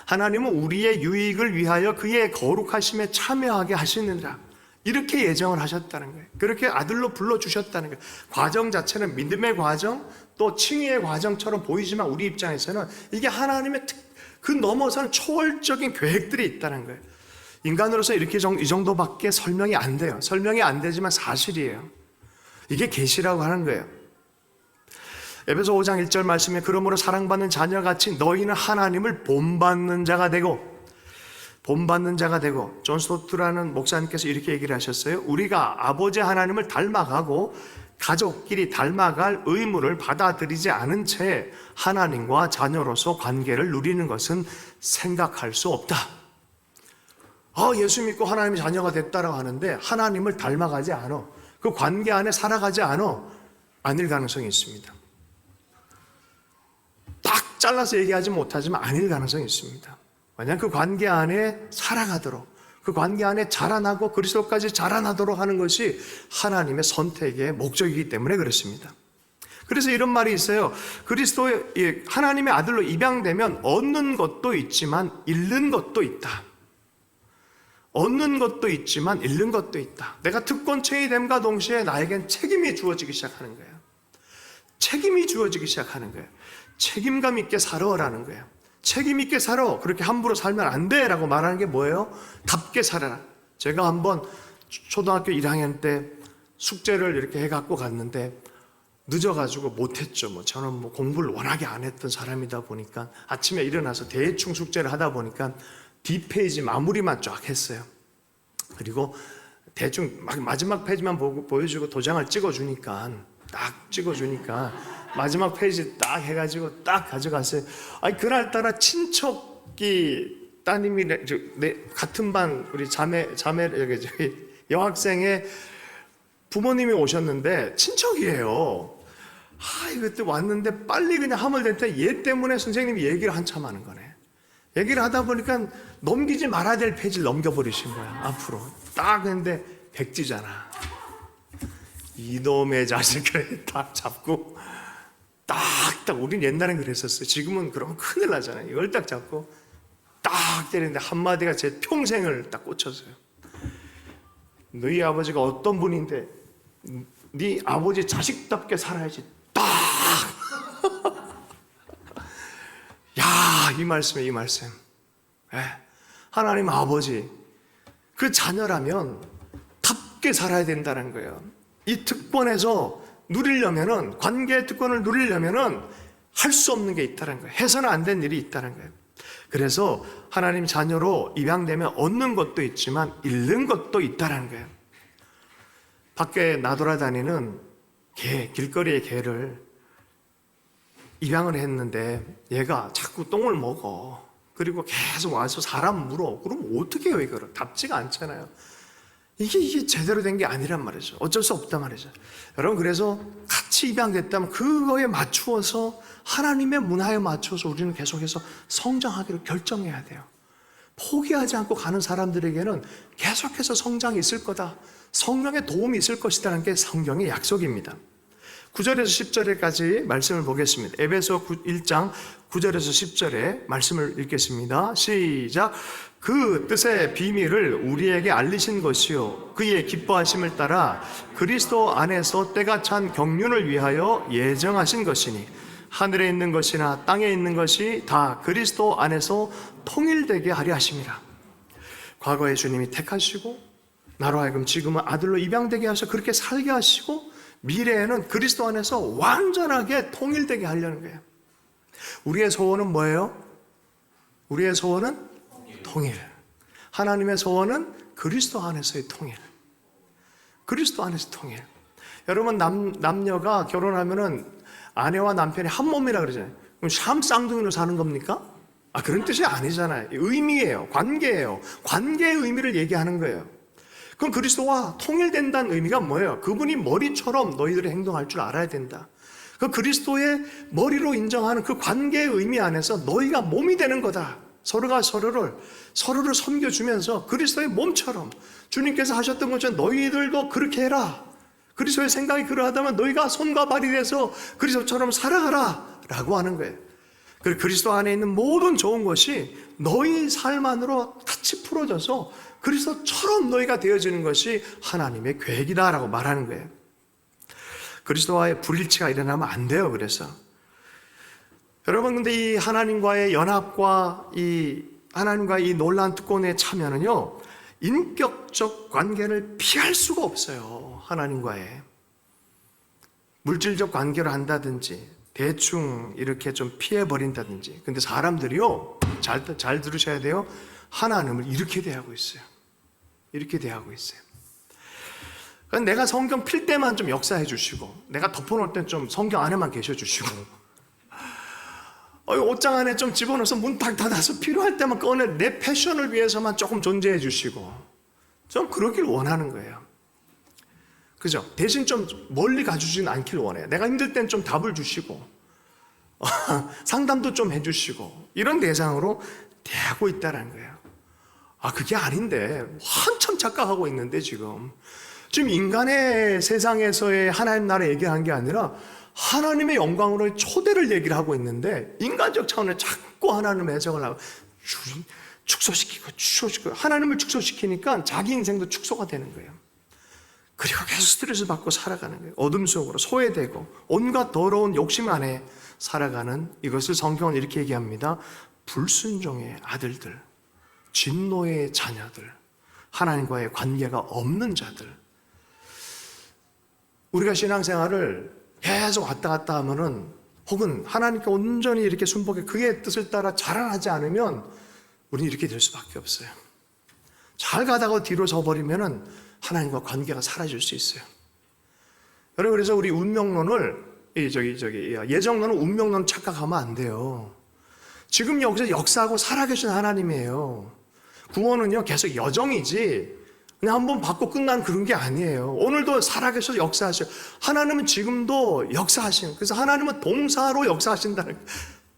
A: 하나님은 우리의 유익을 위하여 그의 거룩하심에 참여하게 하시느니라. 이렇게 예정을 하셨다는 거예요. 그렇게 아들로 불러주셨다는 거예요. 과정 자체는 믿음의 과정, 또 칭의의 과정처럼 보이지만 우리 입장에서는 이게 하나님의 그 넘어서는 초월적인 계획들이 있다는 거예요. 인간으로서 이렇게 이 정도밖에 설명이 안 돼요. 설명이 안 되지만 사실이에요. 이게 계시라고 하는 거예요. 에베소 5장 1절 말씀에 그러므로 사랑받는 자녀같이 너희는 하나님을 본받는 자가 되고, 존 스토트라는 목사님께서 이렇게 얘기를 하셨어요. 우리가 아버지 하나님을 닮아가고 가족끼리 닮아갈 의무를 받아들이지 않은 채 하나님과 자녀로서 관계를 누리는 것은 생각할 수 없다. 예수 믿고 하나님의 자녀가 됐다라고 하는데 하나님을 닮아가지 않아, 그 관계 안에 살아가지 않아, 아닐 가능성이 있습니다. 잘라서 얘기하지 못하지만 아닐 가능성이 있습니다. 왜냐하면 그 관계 안에 살아가도록, 그 관계 안에 자라나고 그리스도까지 자라나도록 하는 것이 하나님의 선택의 목적이기 때문에 그렇습니다. 그래서 이런 말이 있어요. 그리스도의 하나님의 아들로 입양되면 얻는 것도 있지만 잃는 것도 있다. 얻는 것도 있지만 잃는 것도 있다. 내가 특권층이 됨과 동시에 나에겐 책임이 주어지기 시작하는 거예요. 책임이 주어지기 시작하는 거예요. 책임감 있게 살아라는 거예요. 책임 있게 살아. 그렇게 함부로 살면 안 돼 라고 말하는 게 뭐예요? 답게 살아라. 제가 한번 초등학교 1학년 때 숙제를 이렇게 해갖고 갔는데 늦어가지고 못했죠. 저는 공부를 워낙에 안 했던 사람이다 보니까 아침에 일어나서 대충 숙제를 하다 보니까 뒷페이지 마무리만 쫙 했어요. 그리고 대충 마지막 페이지만 보여주고 도장을 찍어주니까 마지막 페이지 딱 해가지고 딱 가져갔어요. 아니 그날따라 친척이 따님이 같은 반 우리 자매 여학생의 부모님이 오셨는데 친척이에요. 그때 왔는데 빨리 그냥 하면 될 때 얘 때문에 선생님이 얘기를 한참 하는 거네. 얘기를 하다 보니까 넘기지 말아야 될 페이지를 넘겨버리신 거야. 앞으로 딱 했는데 백지잖아. 이놈의 자식을 딱 잡고 딱딱 우린 옛날엔 그랬었어요. 지금은 그러면 큰일 나잖아요. 이걸 딱 잡고 딱 때리는데 한마디가 제 평생을 딱 꽂혔어요. 너희 아버지가 어떤 분인데 네 아버지 자식답게 살아야지. 딱! 야, 이 말씀이에요, 이 말씀. 하나님 아버지, 그 자녀라면 답게 살아야 된다는 거예요. 이 특권에서 누리려면은, 관계의 특권을 누리려면은 할 수 없는 게 있다는 거예요. 해서는 안 된 일이 있다는 거예요. 그래서 하나님 자녀로 입양되면 얻는 것도 있지만 잃는 것도 있다는 거예요. 밖에 나돌아다니는 개, 길거리의 개를 입양을 했는데 얘가 자꾸 똥을 먹어. 그리고 계속 와서 사람 물어. 그럼 어떻게 해요, 이거를? 답지가 않잖아요. 이게 제대로 된 게 아니란 말이죠. 어쩔 수 없단 말이죠. 여러분, 그래서 같이 입양됐다면 그거에 맞추어서 하나님의 문화에 맞춰서 우리는 계속해서 성장하기를 결정해야 돼요. 포기하지 않고 가는 사람들에게는 계속해서 성장이 있을 거다. 성령의 도움이 있을 것이라는 게 성경의 약속입니다. 9절에서 10절까지 말씀을 보겠습니다. 에베소 1장 9절에서 10절에 말씀을 읽겠습니다. 시작. 그 뜻의 비밀을 우리에게 알리신 것이요 그의 기뻐하심을 따라 그리스도 안에서 때가 찬 경륜을 위하여 예정하신 것이니 하늘에 있는 것이나 땅에 있는 것이 다 그리스도 안에서 통일되게 하려 하심이라. 과거에 주님이 택하시고 나로 하여금 지금은 아들로 입양되게 하셔 그렇게 살게 하시고 미래에는 그리스도 안에서 완전하게 통일되게 하려는 거예요. 우리의 소원은 뭐예요? 우리의 소원은 통일. 하나님의 소원은 그리스도 안에서의 통일. 그리스도 안에서 통일. 여러분 남녀가 결혼하면은 아내와 남편이 한 몸이라 그러잖아요. 그럼 참 쌍둥이로 사는 겁니까? 그런 뜻이 아니잖아요. 의미예요. 관계예요. 관계의 의미를 얘기하는 거예요. 그럼 그리스도와 통일된다는 의미가 뭐예요? 그분이 머리처럼 너희들이 행동할 줄 알아야 된다. 그 그리스도의 머리로 인정하는 그 관계의 의미 안에서 너희가 몸이 되는 거다. 서로가 서로를 섬겨주면서 그리스도의 몸처럼 주님께서 하셨던 것처럼 너희들도 그렇게 해라. 그리스도의 생각이 그러하다면 너희가 손과 발이 돼서 그리스도처럼 살아가라 라고 하는 거예요. 그리고 그리스도 안에 있는 모든 좋은 것이 너희 삶 안으로 같이 풀어져서 그리스도처럼 너희가 되어지는 것이 하나님의 계획이다라고 말하는 거예요. 그리스도와의 불일치가 일어나면 안 돼요. 그래서 여러분, 근데 이 하나님과의 연합과 이 하나님과의 이 놀라운 특권에 참여는요, 인격적 관계를 피할 수가 없어요. 하나님과의 물질적 관계를 한다든지 대충 이렇게 좀 피해버린다든지. 근데 사람들이요, 잘 들으셔야 돼요. 하나님을 이렇게 대하고 있어요. 이렇게 대하고 있어요. 그러니까 내가 성경 필 때만 좀 역사해 주시고, 내가 덮어놓을 땐 좀 성경 안에만 계셔 주시고, 옷장 안에 좀 집어넣어서 문 딱 닫아서 필요할 때만 꺼내 내 패션을 위해서만 조금 존재해 주시고, 좀 그러길 원하는 거예요. 그죠? 대신 좀 멀리 가주지는 않길 원해요. 내가 힘들 땐 좀 답을 주시고, 상담도 좀 해주시고 이런 대상으로 대하고 있다는 거예요. 그게 아닌데 한참 착각하고 있는데 지금 인간의 세상에서의 하나님 나라 얘기한 게 아니라 하나님의 영광으로의 초대를 얘기를 하고 있는데 인간적 차원에 자꾸 하나님의 해석을 하고 축소시키고 하나님을 축소시키니까 자기 인생도 축소가 되는 거예요. 그리고 계속 스트레스 받고 살아가는 거예요. 어둠 속으로 소외되고 온갖 더러운 욕심 안에 살아가는, 이것을 성경은 이렇게 얘기합니다. 불순종의 아들들, 진노의 자녀들, 하나님과의 관계가 없는 자들. 우리가 신앙생활을 계속 왔다 갔다 하면은, 혹은 하나님께 온전히 이렇게 순복해 그의 뜻을 따라 자라나지 않으면 우리는 이렇게 될 수밖에 없어요. 잘 가다가 뒤로 서버리면은 하나님과 관계가 사라질 수 있어요. 여러분, 그래서 우리 운명론을 예정론은 운명론 착각하면 안 돼요. 지금 여기서 역사하고 살아계신 하나님이에요. 구원은요 계속 여정이지 그냥 한번 받고 끝난 그런 게 아니에요. 오늘도 살아계셔서 역사하셔요. 하나님은 지금도 역사하시는, 그래서 하나님은 동사로 역사하신다는 거예요.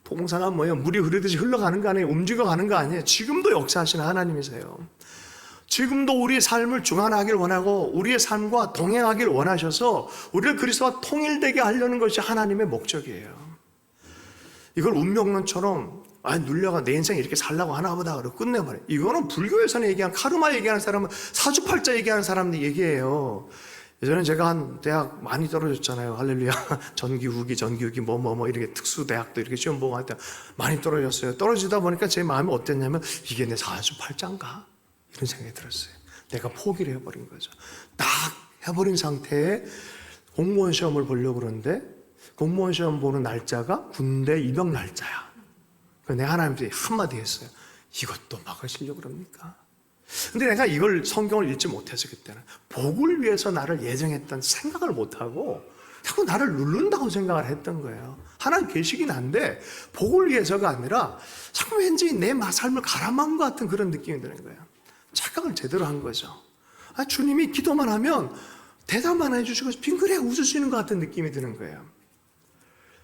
A: 동사가 뭐예요? 물이 흐르듯이 흘러가는 거 아니에요? 움직여가는 거 아니에요? 지금도 역사하시는 하나님이세요. 지금도 우리의 삶을 중환하길 원하고 우리의 삶과 동행하길 원하셔서 우리를 그리스도와 통일되게 하려는 것이 하나님의 목적이에요. 이걸 운명론처럼 눌려가 내 인생 이렇게 살라고 하나보다 그러고 끝내버려요. 이거는 불교에서는 얘기한 카르마 얘기하는 사람은 사주팔자 얘기하는 사람들 얘기예요. 예전에 제가 한 대학 많이 떨어졌잖아요. 할렐루야. 전기 후기 뭐 이렇게 특수 대학도 이렇게 시험 보고 할 때 많이 떨어졌어요. 떨어지다 보니까 제 마음이 어땠냐면 이게 내 사주팔자인가? 이런 생각이 들었어요. 내가 포기를 해버린 거죠. 딱 해버린 상태에 공무원 시험을 보려고 그러는데 공무원 시험 보는 날짜가 군대 입영 날짜야. 그래서 내가 하나님한테 한마디 했어요. 이것도 막으시려고 그럽니까? 근데 내가 이걸 성경을 읽지 못해서 그때는 복을 위해서 나를 예정했던 생각을 못하고 자꾸 나를 누른다고 생각을 했던 거예요. 하나님 계시긴 한데 복을 위해서가 아니라 자꾸 왠지 내 삶을 가라만 것 같은 그런 느낌이 드는 거예요. 착각을 제대로 한 거죠. 주님이 기도만 하면 대답만 해주시고 빙그레 웃으시는 것 같은 느낌이 드는 거예요.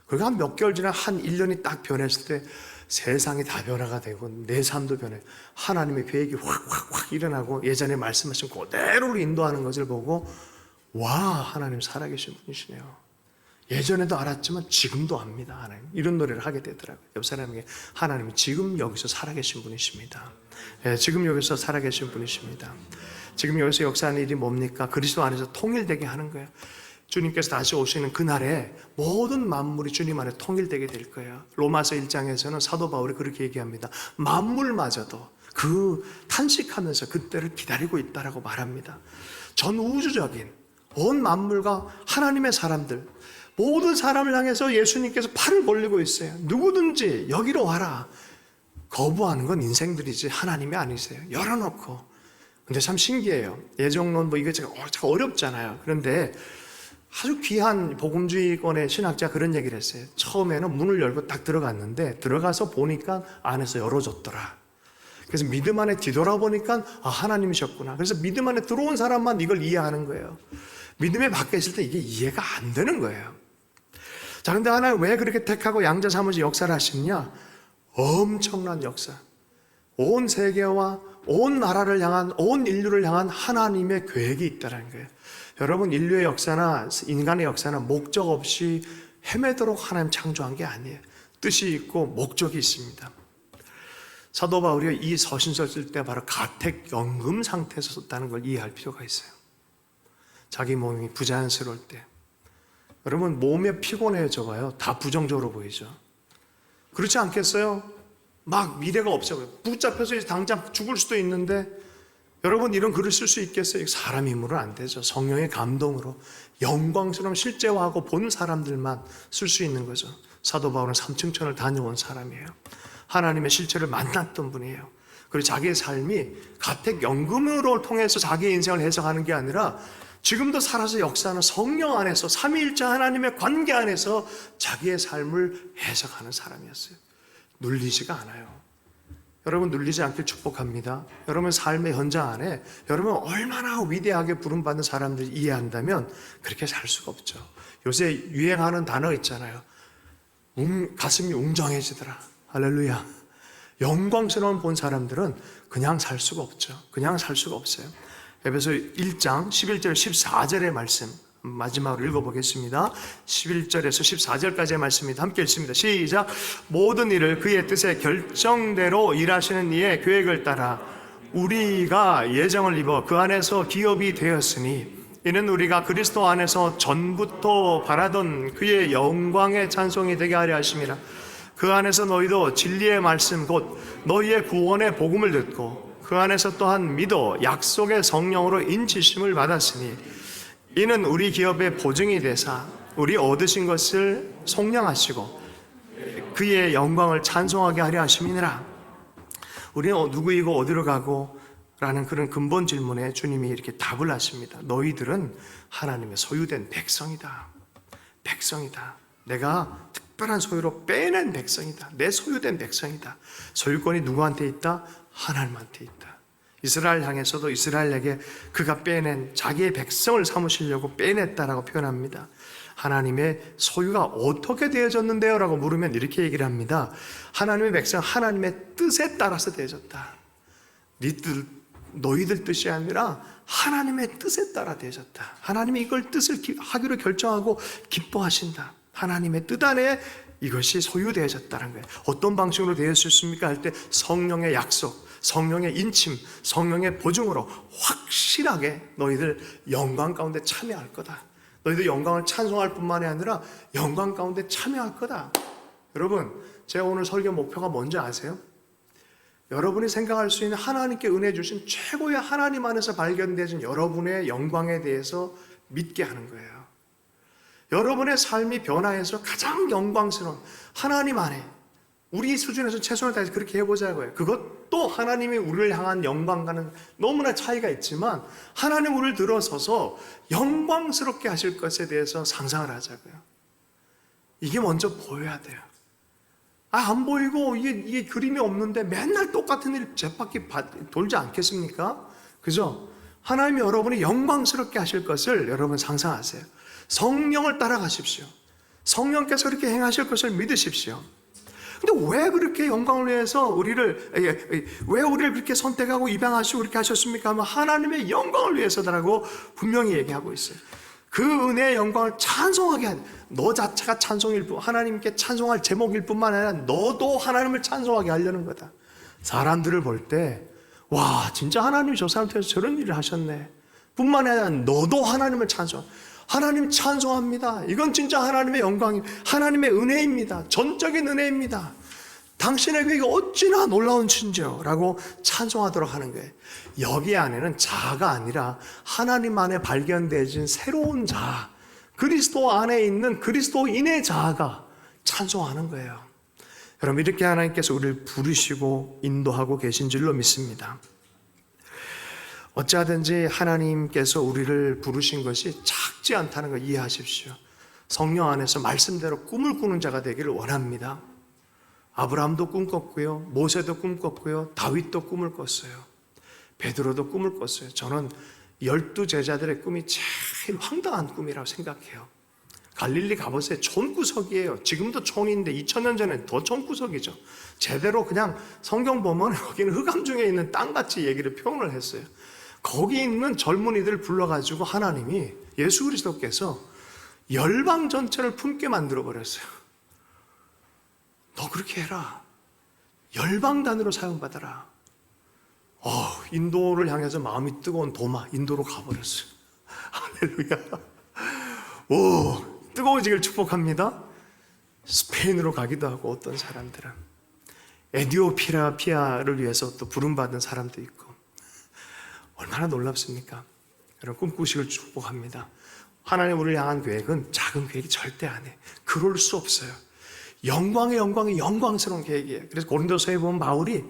A: 그리고 한 몇 개월 지나 한 1년이 딱 변했을 때 세상이 다 변화가 되고 내 삶도 변해. 하나님의 계획이 확 일어나고 예전에 말씀하신 그대로를 인도하는 것을 보고 와, 하나님 살아계신 분이시네요. 예전에도 알았지만 지금도 압니다. 하나님. 이런 노래를 하게 되더라고요. 옆 사람에게 하나님이 지금 여기서 살아계신 분이십니다. 지금 여기서 살아계신 분이십니다. 지금 여기서 역사하는 일이 뭡니까? 그리스도 안에서 통일되게 하는 거예요. 주님께서 다시 오시는 그날에 모든 만물이 주님 안에 통일되게 될 거예요. 로마서 1장에서는 사도 바울이 그렇게 얘기합니다. 만물마저도 그 탄식하면서 그때를 기다리고 있다라고 말합니다. 전 우주적인 온 만물과 하나님의 사람들, 모든 사람을 향해서 예수님께서 팔을 벌리고 있어요. 누구든지 여기로 와라. 거부하는 건 인생들이지 하나님이 아니세요. 열어놓고. 근데 참 신기해요. 예정론 이거 제가 어렵잖아요. 그런데 아주 귀한 복음주의권의 신학자 그런 얘기를 했어요. 처음에는 문을 열고 딱 들어갔는데 들어가서 보니까 안에서 열어줬더라. 그래서 믿음 안에 뒤돌아보니까 하나님이셨구나. 그래서 믿음 안에 들어온 사람만 이걸 이해하는 거예요. 믿음에 밖에 있을 때 이게 이해가 안 되는 거예요. 자, 근데 하나님 왜 그렇게 택하고 양자 삼으시 역사를 하시느냐? 엄청난 역사. 온 세계와 온 나라를 향한, 온 인류를 향한 하나님의 계획이 있다는 거예요. 여러분, 인류의 역사나 인간의 역사는 목적 없이 헤매도록 하나님 창조한 게 아니에요. 뜻이 있고 목적이 있습니다. 사도 바울이 이 서신서 쓸 때 바로 가택연금 상태에서 썼다는 걸 이해할 필요가 있어요. 자기 몸이 부자연스러울 때. 여러분, 몸에 피곤해져 봐요. 다 부정적으로 보이죠. 그렇지 않겠어요? 막 미래가 없어 보여요. 붙잡혀서 당장 죽을 수도 있는데 여러분, 이런 글을 쓸 수 있겠어요? 사람 힘으로는 안 되죠. 성령의 감동으로 영광스러움 실제화하고 본 사람들만 쓸 수 있는 거죠. 사도 바울은 삼층천을 다녀온 사람이에요. 하나님의 실체를 만났던 분이에요. 그리고 자기의 삶이 가택연금으로 통해서 자기의 인생을 해석하는 게 아니라 지금도 살아서 역사하는 성령 안에서 삼위일체 하나님의 관계 안에서 자기의 삶을 해석하는 사람이었어요. 눌리지가 않아요. 여러분, 눌리지 않길 축복합니다. 여러분 삶의 현장 안에 여러분 얼마나 위대하게 부름받는 사람들을 이해한다면 그렇게 살 수가 없죠. 요새 유행하는 단어 있잖아요. 가슴이 웅장해지더라. 할렐루야. 영광스러운 본 사람들은 그냥 살 수가 없죠. 그냥 살 수가 없어요. 에베소 1장 11절 14절의 말씀 마지막으로 읽어보겠습니다. 11절에서 14절까지의 말씀입니다. 함께 읽습니다. 시작. 모든 일을 그의 뜻의 결정대로 일하시는 이의 계획을 따라 우리가 예정을 입어 그 안에서 기업이 되었으니 이는 우리가 그리스도 안에서 전부터 바라던 그의 영광의 찬송이 되게 하려 하심이라. 그 안에서 너희도 진리의 말씀 곧 너희의 구원의 복음을 듣고 그 안에서 또한 믿어 약속의 성령으로 인치심을 받았으니 이는 우리 기업의 보증이 되사 우리 얻으신 것을 속량하시고 그의 영광을 찬송하게 하려 하심이니라. 우리는 누구이고 어디로 가고 라는 그런 근본 질문에 주님이 이렇게 답을 하십니다. 너희들은 하나님의 소유된 백성이다. 백성이다. 내가 특별한 소유로 빼낸 백성이다. 내 소유된 백성이다. 소유권이 누구한테 있다? 하나님한테 있다. 이스라엘 향해서도 이스라엘에게 그가 빼낸 자기의 백성을 삼으시려고 빼냈다라고 표현합니다. 하나님의 소유가 어떻게 되어졌는데요? 라고 물으면 이렇게 얘기를 합니다. 하나님의 백성, 하나님의 뜻에 따라서 되어졌다. 너희들 뜻이 아니라 하나님의 뜻에 따라 되어졌다. 하나님이 이걸 뜻을 하기로 결정하고 기뻐하신다. 하나님의 뜻 안에 이것이 소유되어졌다는 거예요. 어떤 방식으로 되었습니까? 할 때 성령의 약속, 성령의 인침, 성령의 보증으로 확실하게 너희들 영광 가운데 참여할 거다. 너희들 영광을 찬송할 뿐만이 아니라 영광 가운데 참여할 거다. 여러분, 제가 오늘 설교 목표가 뭔지 아세요? 여러분이 생각할 수 있는 하나님께 은혜 주신 최고의 하나님 안에서 발견되어진 여러분의 영광에 대해서 믿게 하는 거예요. 여러분의 삶이 변화해서 가장 영광스러운 하나님 안에 우리 수준에서 최선을 다해서 그렇게 해보자고요. 그것도 하나님이 우리를 향한 영광과는 너무나 차이가 있지만 하나님 우리를 들어서서 영광스럽게 하실 것에 대해서 상상을 하자고요. 이게 먼저 보여야 돼요. 안 보이고 이게 그림이 없는데 맨날 똑같은 일 쳇바퀴 돌지 않겠습니까? 그죠? 하나님이 여러분이 영광스럽게 하실 것을 여러분 상상하세요. 성령을 따라가십시오. 성령께서 그렇게 행하실 것을 믿으십시오. 근데 왜 그렇게 영광을 위해서 왜 우리를 그렇게 선택하고 입양하시고 그렇게 하셨습니까? 하면 하나님의 영광을 위해서다라고 분명히 얘기하고 있어요. 그 은혜의 영광을 찬송하게 하는, 너 자체가 찬송일 뿐, 하나님께 찬송할 제목일 뿐만 아니라 너도 하나님을 찬송하게 하려는 거다. 사람들을 볼 때, 와, 진짜 하나님이 저 사람한테 저런 일을 하셨네. 뿐만 아니라 너도 하나님을 하나님 찬송합니다. 이건 진짜 하나님의 영광입니다. 하나님의 은혜입니다. 전적인 은혜입니다. 당신의 계획이 어찌나 놀라운 친지요 라고 찬송하도록 하는 거예요. 여기 안에는 자아가 아니라 하나님 안에 발견되어진 새로운 자아, 그리스도 안에 있는 그리스도인의 자아가 찬송하는 거예요. 여러분, 이렇게 하나님께서 우리를 부르시고 인도하고 계신 줄로 믿습니다. 어찌하든지 하나님께서 우리를 부르신 것이 작지 않다는 걸 이해하십시오. 성령 안에서 말씀대로 꿈을 꾸는 자가 되기를 원합니다. 아브라함도 꿈 꿨고요, 모세도 꿈 꿨고요, 다윗도 꿈을 꿨어요. 베드로도 꿈을 꿨어요. 저는 12제자들의 꿈이 제일 황당한 꿈이라고 생각해요. 갈릴리 가보세요. 촌구석이에요. 지금도 촌인데 2000년 전엔 더 촌구석이죠. 제대로 그냥 성경 보면 거기는 흑암 중에 있는 땅같이 얘기를 표현을 했어요. 거기 있는 젊은이들을 불러가지고 하나님이, 예수 그리스도께서 열방 전체를 품게 만들어버렸어요. 너 그렇게 해라. 열방 단위로 사용받아라. 인도를 향해서 마음이 뜨거운 도마, 인도로 가버렸어요. 할렐루야. 뜨거워지길 축복합니다. 스페인으로 가기도 하고, 어떤 사람들은 에티오피아를 위해서 또 부름받은 사람도 있고, 얼마나 놀랍습니까? 여러분, 꿈꾸시길 축복합니다. 하나님 우리를 향한 계획은 작은 계획이 절대 안 해. 그럴 수 없어요. 영광의 영광스러운 계획이에요. 그래서 고린도서에 보면 바울이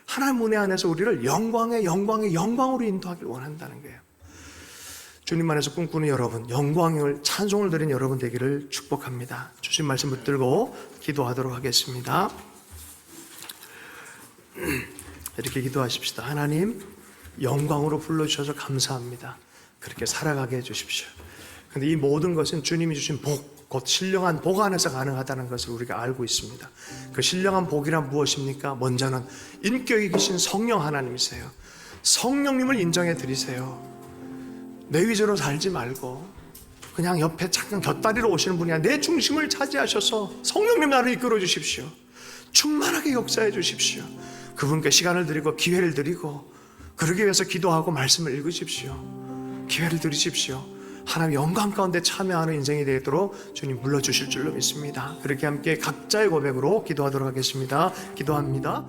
A: 하나님 은혜 안에서 우리를 영광의 영광으로 인도하길 원한다는 거예요. 주님 안에서 꿈꾸는 여러분, 영광을 찬송을 드린 여러분 되기를 축복합니다. 주신 말씀 붙들고 기도하도록 하겠습니다. 이렇게 기도하십시다. 하나님, 영광으로 불러주셔서 감사합니다. 그렇게 살아가게 해주십시오. 그런데 이 모든 것은 주님이 주신 복, 곧 신령한 복 안에서 가능하다는 것을 우리가 알고 있습니다. 그 신령한 복이란 무엇입니까? 먼저는 인격이 계신 성령 하나님이세요. 성령님을 인정해 드리세요. 내 위주로 살지 말고 그냥 옆에 잠깐 곁다리로 오시는 분이 아니라 내 중심을 차지하셔서 성령님 나를 이끌어 주십시오. 충만하게 역사해 주십시오. 그분께 시간을 드리고 기회를 드리고 그러기 위해서 기도하고 말씀을 읽으십시오. 기회를 드리십시오. 하나님 영광 가운데 참여하는 인생이 되도록 주님 불러주실 줄로 믿습니다. 그렇게 함께 각자의 고백으로 기도하도록 하겠습니다. 기도합니다.